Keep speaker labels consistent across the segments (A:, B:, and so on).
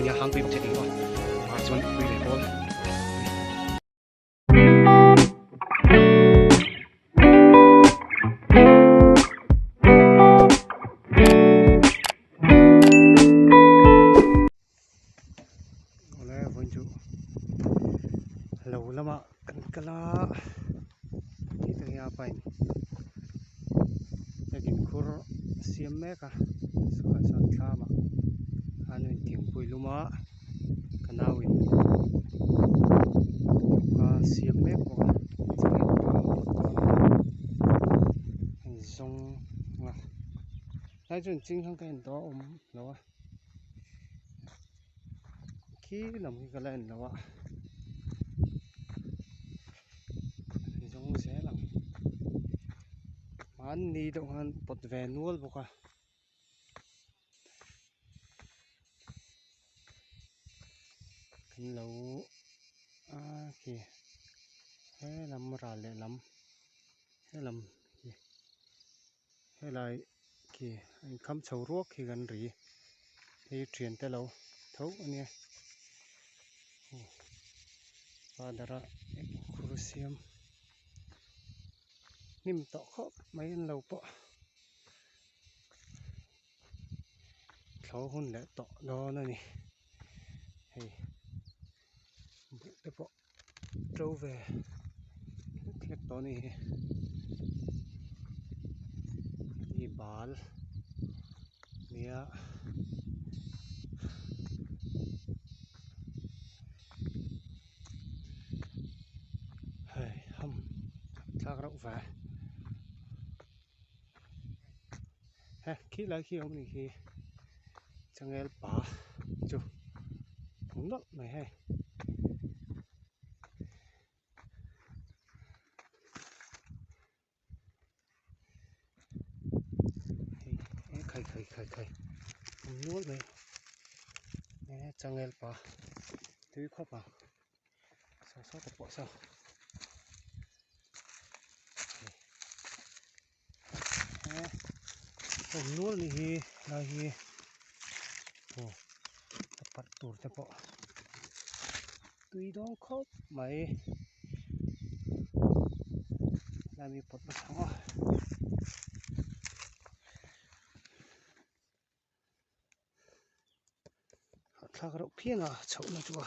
A: ยเนี่ยหางตุยบอกเฉยๆก่อนชวนตุยเลยบอลHello lama kan kala kita ngapain yakin kur siam meka suan san kama anu ting pui luma kanawin ka siam mek ko zong nga lai chun ching hang kan to lawa ki lam ki kala en lawaมันนี่ตรงนั้นปดแวนนัวบุกะกันเราโอเคให้ลำราเลยลำให้ลำให้ลายโอเคคำเฉารัวคือกันหรือให้เทียนแต่เราเท่าอันนี้ปาดาระครูเซียมนิ่มต่อเขาไม่เราปะเขาหุ่นแหละต่อรอนั่นนี่เฮ้ยบุกได้ปะโจเวเล็กตัวนี้นี่บาลเนี่ยเฮ้ยฮัมทากเราแฝงเฮ้ยขี้ไรขี้เอาไม่ขี้จังเอลป่าจูผมนักไม่ให้ใครผมนวดเลยจังเอลป่าตื้อเข้าป่าซอตะปอซะผมนวดนี่ลายโอ้ตะปัดตูดตะปอตุยดองครบไหมแล้วมีปดมาทั้งถ้ากระเพี้ยนเฉาหน้าจัว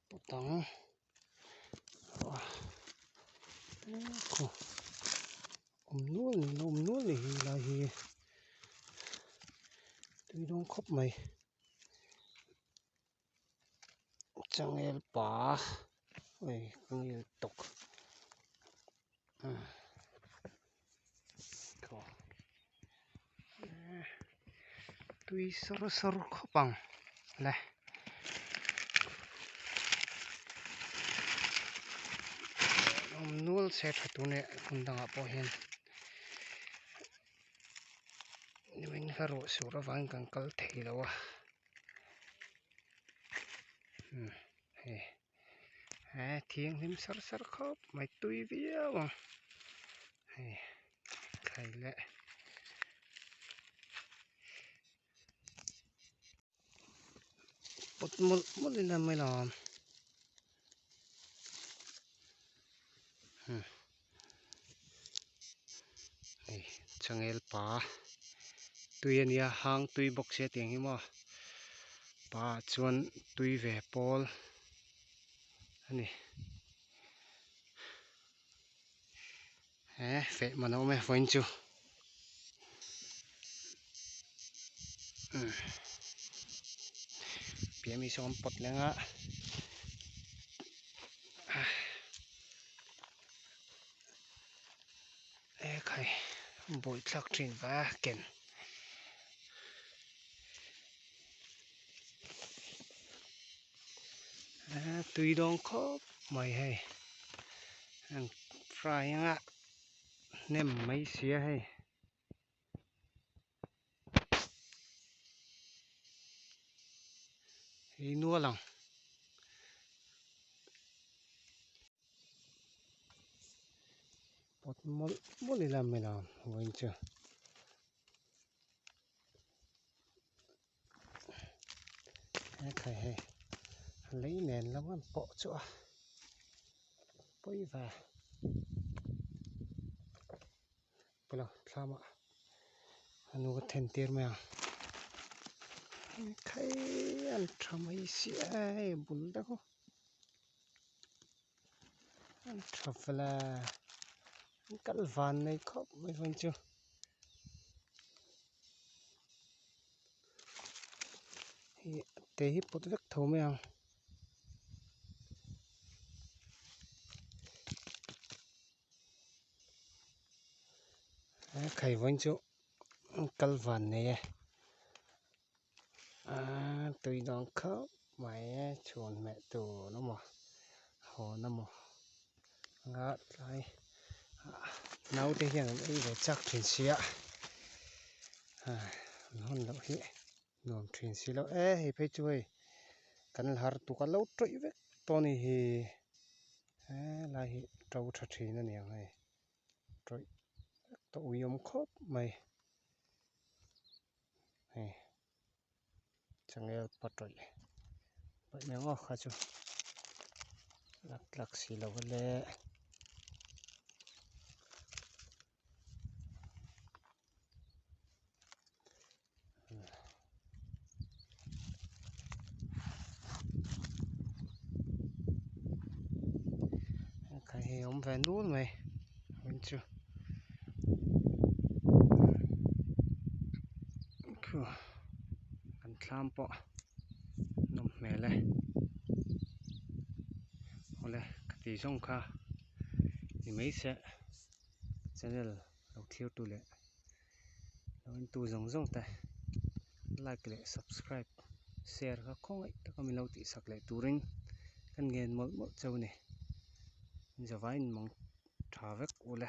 A: ปดตังนวดเลยลายตุยดองครบไหมจังเอลป่าเฮ้ยจังเอลตกตุยสรุเข้าปังเลยนูลเซตตัวเนี่ยคุณต่างพอเห็นนี่มันก็รู้สุรวังกันกัลเทแล้ววะเฮ้ยเที่ยงหิมสรครับไม่ตุยเวียวเฮ้ยใครเละปดมุดเลยนะไม่ลอมจังเอลป่าตุยเนี่ยหางตุยบกเสียเตียงหิมะป่าชวนตุยเวปอลอันนี้เฟะมันเอาไหมฟังจูเปียมีสองปดแล้วอ่ะใครบุยทักทรินบ้าเก่งตุยดองครบไม่ให้ฟรายยังอ่ะเน่มไม่เสียให้นัวหลังปดมดเลยละไม่ละวันเจอ ไข่ให้lấy nền lắm ăn bộ chỗ bôi vào bây giờ làm ạ anh nuôi thêm tiền mèo cái ăn thầm ấy xí ai bún đâu ăn thầm là cắt vàn này có mấy phần chưa tế hiếp bột rất thấu mèo khai vốn chỗ cắt vàn này tùy đón khớp máy chuồn mẹ tù nó mà hồ nó mà ngã lại nấu thì hiện đây để chắc thuyền xía nó lâu hi nôm thuyền xí lâu hi phải chui cần har tu cả lâu trội vậy to này hi lại hi trâu thật thuyền nó nhiều này trội tụi yếm khớp mày này chẳng nghe bắt trội vậy mấy ngõ khá chú lắc xí lâu lẽ cái hè ông về luôn mày mình chưa ăn tham bọ nằm mẹ này hôm nay tí xong kha thì mấy sẽ channel đầu thiếu tu lệ đầu tu giống tay like lệ subscribe share các không ấy tất cả mình lâu tí sạc lệ tu ring căn nghe mỗi châu này giờ vay mong trả vết ô lệ